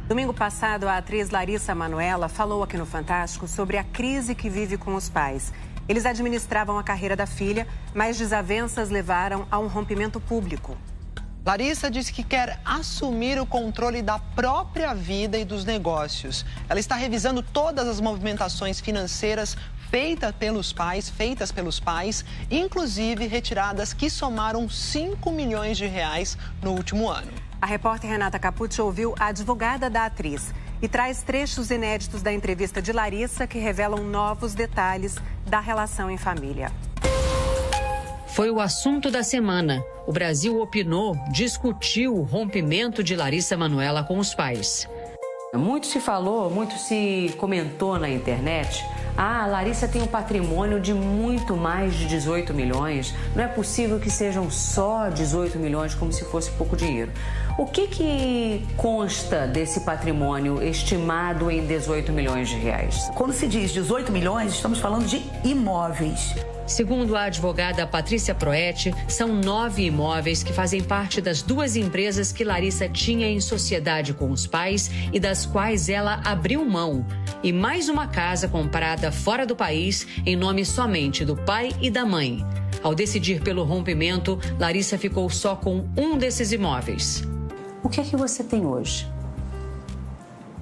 Domingo passado, a atriz Larissa Manoela falou aqui no Fantástico sobre a crise que vive com os pais. Eles administravam a carreira da filha, mas desavenças levaram a um rompimento público. Larissa disse que quer assumir o controle da própria vida e dos negócios. Ela está revisando todas as movimentações financeiras feitas pelos pais, inclusive retiradas que somaram 5 milhões de reais no último ano. A repórter Renata Capucci ouviu a advogada da atriz e traz trechos inéditos da entrevista de Larissa que revelam novos detalhes da relação em família. Foi o assunto da semana. O Brasil opinou, discutiu o rompimento de Larissa Manoela com os pais. Muito se falou, muito se comentou na internet. A Larissa tem um patrimônio de muito mais de 18 milhões. Não é possível que sejam só 18 milhões, como se fosse pouco dinheiro. O que consta desse patrimônio estimado em 18 milhões de reais? Quando se diz 18 milhões, estamos falando de imóveis. Segundo a advogada Patrícia Proetti, são 9 imóveis que fazem parte das 2 empresas que Larissa tinha em sociedade com os pais e das quais ela abriu mão. E mais uma casa comprada fora do país em nome somente do pai e da mãe. Ao decidir pelo rompimento, Larissa ficou só com um desses imóveis. O que é que você tem hoje?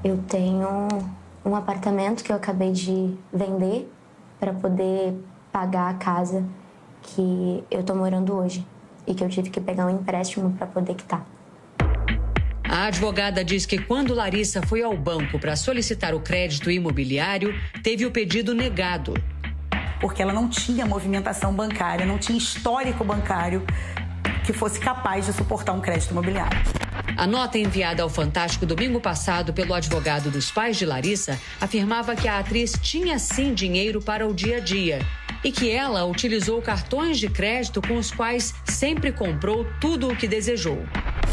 Eu tenho um apartamento que eu acabei de vender para poder pagar a casa que eu tô morando hoje e que eu tive que pegar um empréstimo para poder quitar. A advogada diz que quando Larissa foi ao banco para solicitar o crédito imobiliário, teve o pedido negado. Porque ela não tinha movimentação bancária, não tinha histórico bancário que fosse capaz de suportar um crédito imobiliário. A nota enviada ao Fantástico domingo passado pelo advogado dos pais de Larissa afirmava que a atriz tinha sim dinheiro para o dia a dia e que ela utilizou cartões de crédito com os quais sempre comprou tudo o que desejou.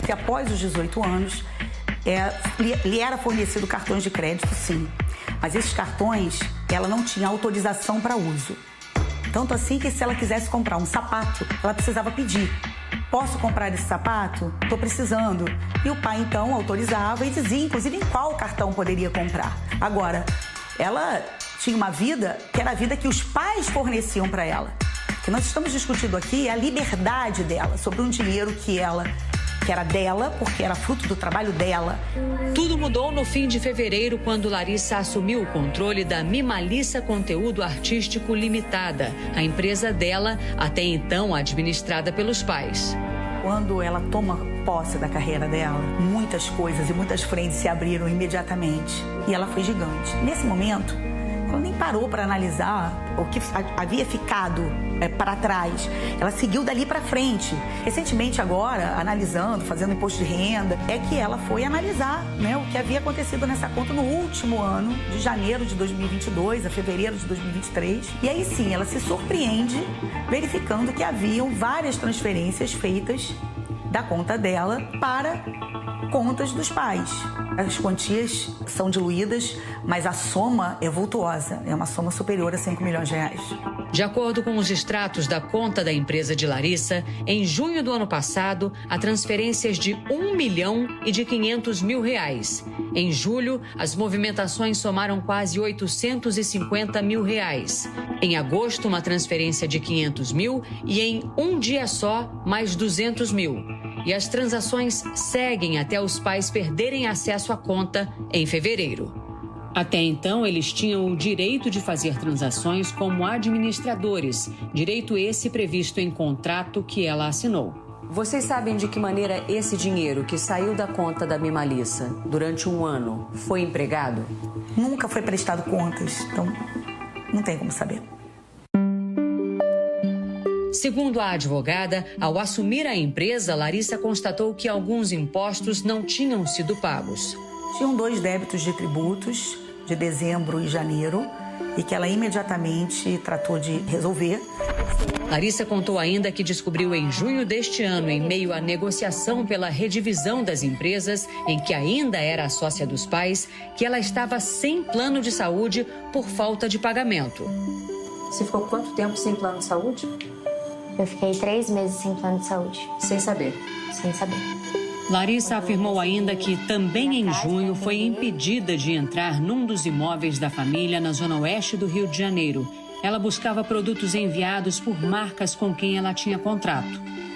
Que após os 18 anos, lhe era fornecido cartões de crédito, sim. Mas esses cartões, ela não tinha autorização para uso. Tanto assim que se ela quisesse comprar um sapato, ela precisava pedir. Posso comprar esse sapato? Estou precisando. E o pai, então, autorizava e dizia, inclusive, em qual cartão poderia comprar. Agora, ela tinha uma vida que era a vida que os pais forneciam para ela. O que nós estamos discutindo aqui é a liberdade dela sobre um dinheiro que era dela, porque era fruto do trabalho dela. Tudo mudou no fim de fevereiro, quando Larissa assumiu o controle da Mimalissa Conteúdo Artístico Limitada, a empresa dela, até então administrada pelos pais. Quando ela toma posse da carreira dela, muitas coisas e muitas frentes se abriram imediatamente. E ela foi gigante. Nesse momento, ela nem parou para analisar o que havia ficado para trás. Ela seguiu dali para frente. Recentemente agora, analisando, fazendo imposto de renda, é que ela foi analisar, né, o que havia acontecido nessa conta no último ano, de janeiro de 2022 a fevereiro de 2023. E aí sim, ela se surpreende verificando que haviam várias transferências feitas da conta dela para contas dos pais. As quantias são diluídas, mas a soma é vultuosa. É uma soma superior a 5 milhões de reais. De acordo com os extratos da conta da empresa de Larissa, em junho do ano passado, há transferências de 1 milhão e de 500 mil reais. Em julho, as movimentações somaram quase 850 mil reais. Em agosto, uma transferência de 500 mil e em um dia só, mais 200 mil. E as transações seguem até os pais perderem acesso à conta em fevereiro. Até então, eles tinham o direito de fazer transações como administradores, direito esse previsto em contrato que ela assinou. Vocês sabem de que maneira esse dinheiro que saiu da conta da Mimalissa durante um ano foi empregado? Nunca foi prestado contas, então não tem como saber. Segundo a advogada, ao assumir a empresa, Larissa constatou que alguns impostos não tinham sido pagos. Tinham 2 débitos de tributos, de dezembro e janeiro, e que ela imediatamente tratou de resolver. Larissa contou ainda que descobriu em junho deste ano, em meio à negociação pela redivisão das empresas, em que ainda era a sócia dos pais, que ela estava sem plano de saúde por falta de pagamento. Você ficou quanto tempo sem plano de saúde? Eu fiquei 3 meses sem plano de saúde. Sem saber? Sem saber. Larissa afirmou ainda que também em junho foi impedida de entrar num dos imóveis da família na zona oeste do Rio de Janeiro. Ela buscava produtos enviados por marcas com quem ela tinha contrato.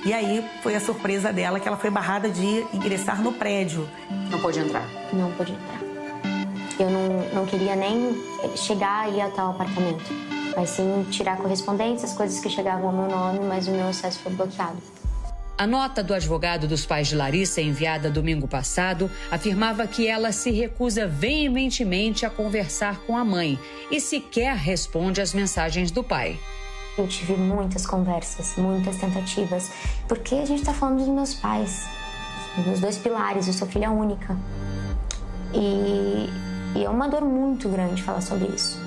E aí foi a surpresa dela que ela foi barrada de ingressar no prédio. Não pôde entrar? Não pude entrar. Eu não queria nem chegar aí até o apartamento, mas sim tirar correspondência, as coisas que chegavam ao meu nome, mas o meu acesso foi bloqueado. A nota do advogado dos pais de Larissa, enviada domingo passado, afirmava que ela se recusa veementemente a conversar com a mãe e sequer responde às mensagens do pai. Eu tive muitas conversas, muitas tentativas, porque a gente está falando dos meus pais, dos 2 pilares, eu sou filha única. E é uma dor muito grande falar sobre isso.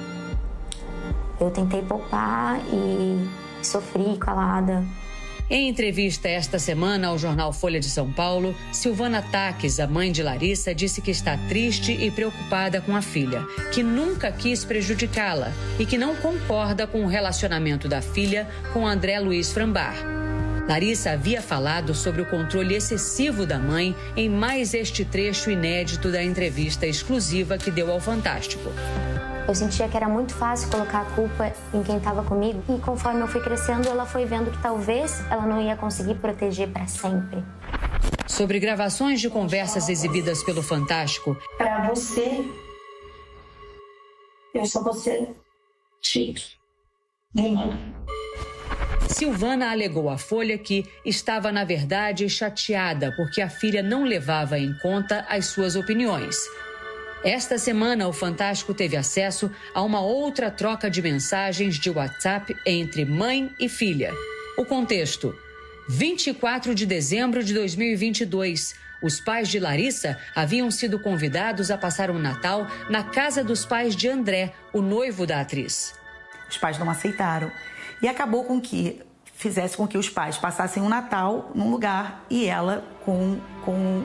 Eu tentei poupar e sofri calada. Em entrevista esta semana ao jornal Folha de São Paulo, Silvana Taques, a mãe de Larissa, disse que está triste e preocupada com a filha, que nunca quis prejudicá-la e que não concorda com o relacionamento da filha com André Luiz Frambar. Larissa havia falado sobre o controle excessivo da mãe em mais este trecho inédito da entrevista exclusiva que deu ao Fantástico. Eu sentia que era muito fácil colocar a culpa em quem estava comigo. E conforme eu fui crescendo, ela foi vendo que talvez ela não ia conseguir proteger para sempre. Sobre gravações de conversas exibidas pelo Fantástico. Para você, eu só vou ser filho. Silvana alegou à Folha que estava, na verdade, chateada porque a filha não levava em conta as suas opiniões. Esta semana, o Fantástico teve acesso a uma outra troca de mensagens de WhatsApp entre mãe e filha. O contexto: 24 de dezembro de 2022. Os pais de Larissa haviam sido convidados a passar o Natal na casa dos pais de André, o noivo da atriz. Os pais não aceitaram. E acabou com que fizesse com que os pais passassem o Natal num lugar e ela com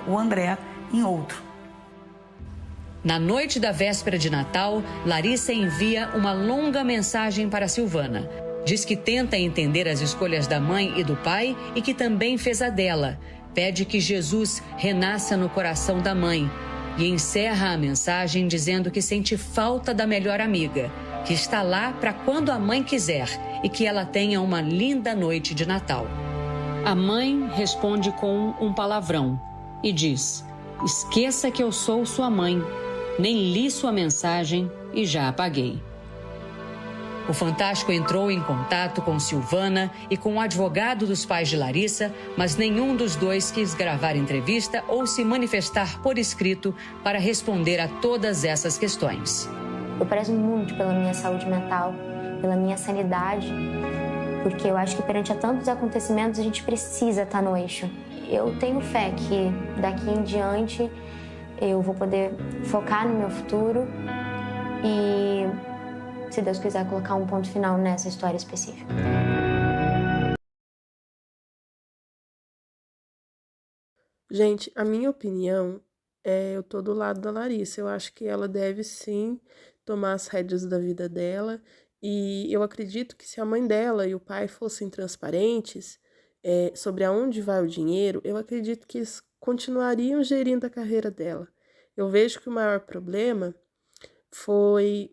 o André em outro. Na noite da véspera de Natal, Larissa envia uma longa mensagem para Silvana. Diz que tenta entender as escolhas da mãe e do pai e que também fez a dela. Pede que Jesus renasça no coração da mãe. E encerra a mensagem dizendo que sente falta da melhor amiga, que está lá para quando a mãe quiser e que ela tenha uma linda noite de Natal. A mãe responde com um palavrão e diz: "Esqueça que eu sou sua mãe. Nem li sua mensagem e já apaguei." O Fantástico entrou em contato com Silvana e com o advogado dos pais de Larissa, mas nenhum dos dois quis gravar entrevista ou se manifestar por escrito para responder a todas essas questões. Eu prezo muito pela minha saúde mental, pela minha sanidade, porque eu acho que perante a tantos acontecimentos a gente precisa estar no eixo. Eu tenho fé que daqui em diante eu vou poder focar no meu futuro e, se Deus quiser, colocar um ponto final nessa história específica. Gente, a minha opinião eu tô do lado da Larissa. Eu acho que ela deve sim tomar as rédeas da vida dela e eu acredito que se a mãe dela e o pai fossem transparentes sobre aonde vai o dinheiro, eu acredito que eles continuariam gerindo a carreira dela. Eu vejo que o maior problema foi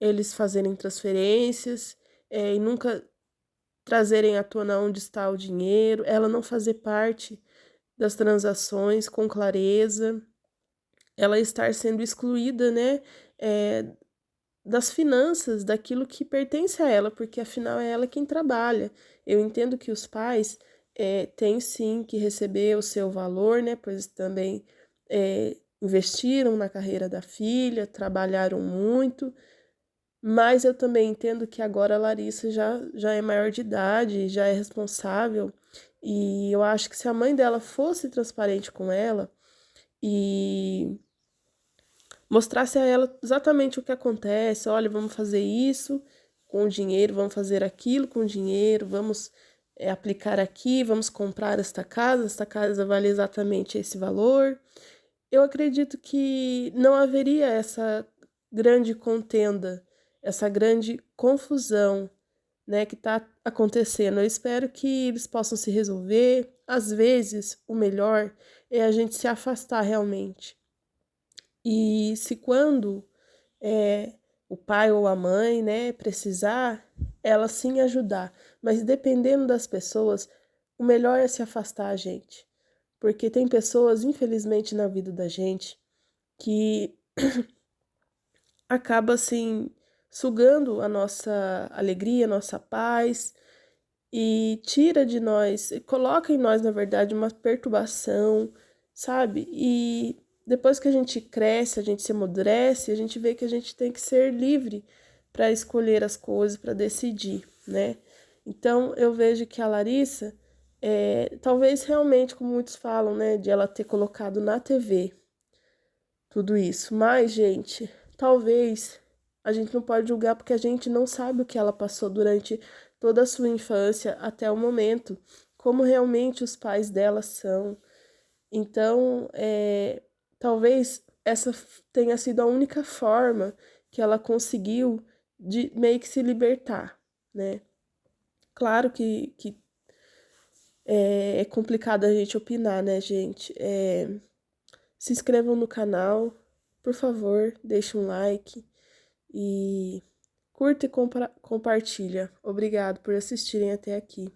eles fazerem transferências e nunca trazerem à tona onde está o dinheiro, ela não fazer parte das transações com clareza, ela estar sendo excluída, né, das finanças, daquilo que pertence a ela, porque afinal é ela quem trabalha. Eu entendo que os pais têm sim que receber o seu valor, né, pois também investiram na carreira da filha, trabalharam muito, mas eu também entendo que agora a Larissa já é maior de idade, já é responsável, e eu acho que se a mãe dela fosse transparente com ela e mostrasse a ela exatamente o que acontece, olha, vamos fazer isso com o dinheiro, vamos fazer aquilo com o dinheiro, vamos aplicar aqui, vamos comprar esta casa vale exatamente esse valor. Eu acredito que não haveria essa grande contenda, essa grande confusão, né, que está acontecendo. Eu espero que eles possam se resolver. Às vezes, o melhor é a gente se afastar realmente. E se quando o pai ou a mãe, né, precisar, ela sim ajudar. Mas dependendo das pessoas, o melhor é se afastar, gente. Porque tem pessoas, infelizmente, na vida da gente que acaba, assim, sugando a nossa alegria, a nossa paz e tira de nós, coloca em nós, na verdade, uma perturbação, sabe? E depois que a gente cresce, a gente se amadurece, a gente vê que a gente tem que ser livre para escolher as coisas, para decidir, né? Então, eu vejo que a Larissa, talvez realmente, como muitos falam, né, de ela ter colocado na TV tudo isso. Mas, gente, talvez a gente não pode julgar porque a gente não sabe o que ela passou durante toda a sua infância até o momento, como realmente os pais dela são. Então, talvez essa tenha sido a única forma que ela conseguiu de meio que se libertar, né? Claro que é complicado a gente opinar, né, gente? Se inscrevam no canal, por favor, deixe um like e curta e compartilha. Obrigado por assistirem até aqui.